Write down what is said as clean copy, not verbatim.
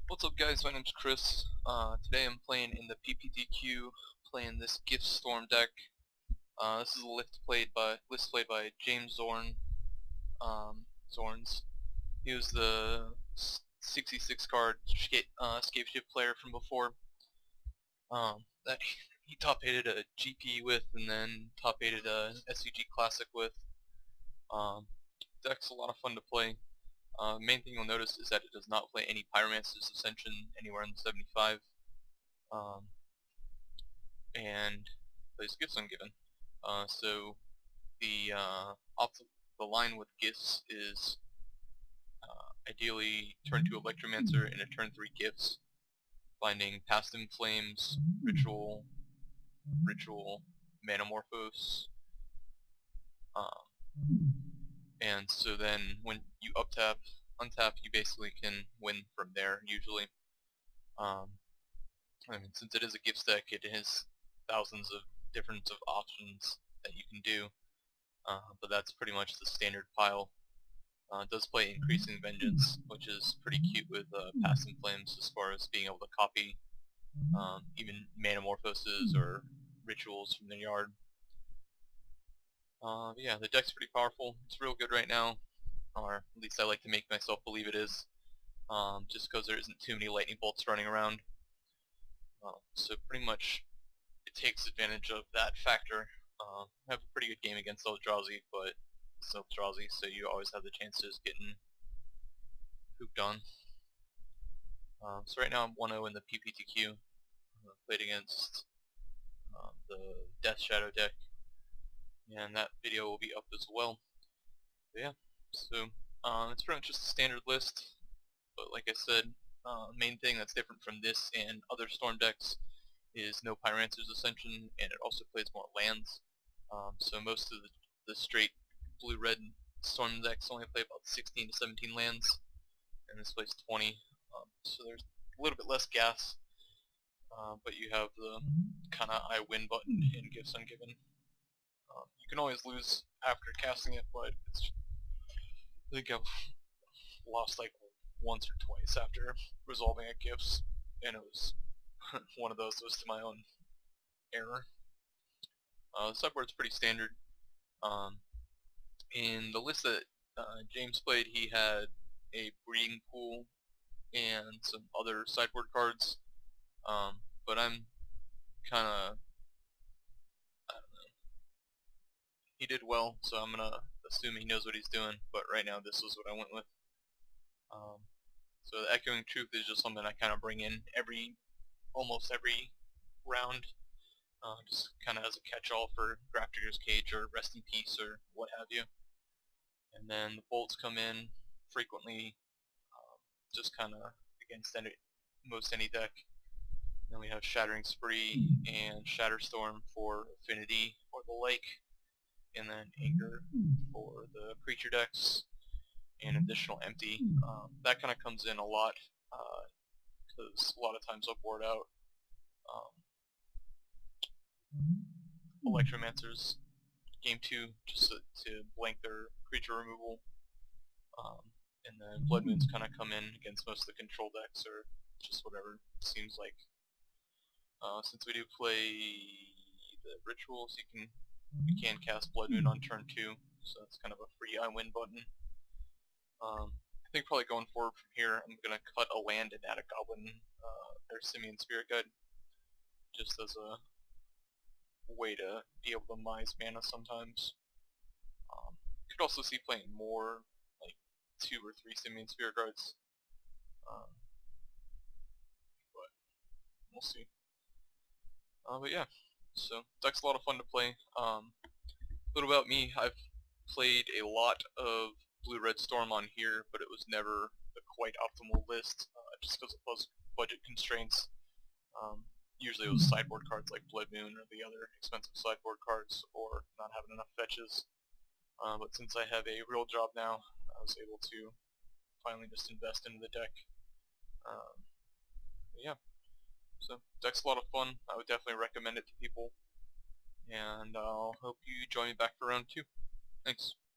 What's up guys, my name's Chris. Today I'm playing in the PPTQ, playing this Gift Storm deck. This is a list played by James Zorn. Zorns. He was the 66 card Scapeship player from before. That he top 8'd a GP with, and then top 8'd a SCG Classic with. Deck's a lot of fun to play. Main thing you'll notice is that it does not play any Pyromancer's Ascension anywhere in the 75, and plays Gifts Ungiven. So the off the line with Gifts is ideally turn 2 Electromancer and a turn 3 Gifts, finding Past in Flames, Ritual, Manamorphose, and so then when you untap, you basically can win from there usually. I mean, since it is a gift deck, it has thousands of different options that you can do, but that's pretty much the standard pile. It does play Increasing Vengeance, which is pretty cute with Past in Flames as far as being able to copy even Manamorphoses or Rituals from the yard. But yeah, the deck's pretty powerful. It's real good right now, or at least I like to make myself believe it is, just because there isn't too many lightning bolts running around. So pretty much it takes advantage of that factor. I have a pretty good game against Eldrazi, but it's Eldrazi, so you always have the chances of getting pooped on. So right now I'm 1-0 in the PPTQ. Played against the Death Shadow deck, and that video will be up as well. But yeah, so it's pretty much just a standard list, but like I said, main thing that's different from this and other Storm decks is no Pyromancer's Ascension, and it also plays more lands. So most of the straight blue-red Storm decks only play about 16 to 17 lands, and this plays 20. So there's a little bit less gas, but you have the kind of I win button in Gifts Ungiven. You can always lose after casting it, but I think I've lost like once or twice after resolving a Gifts, and it was one of those was to my own error. The sideboard's pretty standard. In the list that James played, he had a Breeding Pool and some other sideboard cards, but I'm kind of, I don't know, he did well, so I'm going to assume he knows what he's doing, but right now this is what I went with. So the Echoing Truth is just something I kind of bring in almost every round, just kind of as a catch-all for Grafdigger's Cage or Rest in Peace or what have you. And then the bolts come in frequently, just kind of against most any deck. Then we have Shattering Spree and Shatterstorm for Affinity or the like, and then Anger for the creature decks, and Additional Empty. That kind of comes in a lot, because a lot of times I'll board out Electromancers game 2 just to blank their creature removal. And then Blood Moons kind of come in against most of the control decks, or just whatever seems like. Since we do play the rituals, we can cast Blood Moon on turn 2, so it's kind of a free I win button. I think probably going forward from here, I'm gonna cut a land and add a Goblin or Simian Spirit Guide, just as a way to be able to mise mana sometimes. Could also see playing more, like 2 or 3 Simian Spirit Guards, but we'll see. But yeah, so deck's a lot of fun to play. A little about me, I've played a lot of Blue-Red Storm on here, but it was never the quite optimal list, just because of budget constraints. Usually it was sideboard cards like Blood Moon or the other expensive sideboard cards, or not having enough fetches. But since I have a real job now, I was able to finally just invest into the deck. Yeah, so deck's a lot of fun. I would definitely recommend it to people, and I'll hope you join me back for round 2. Thanks.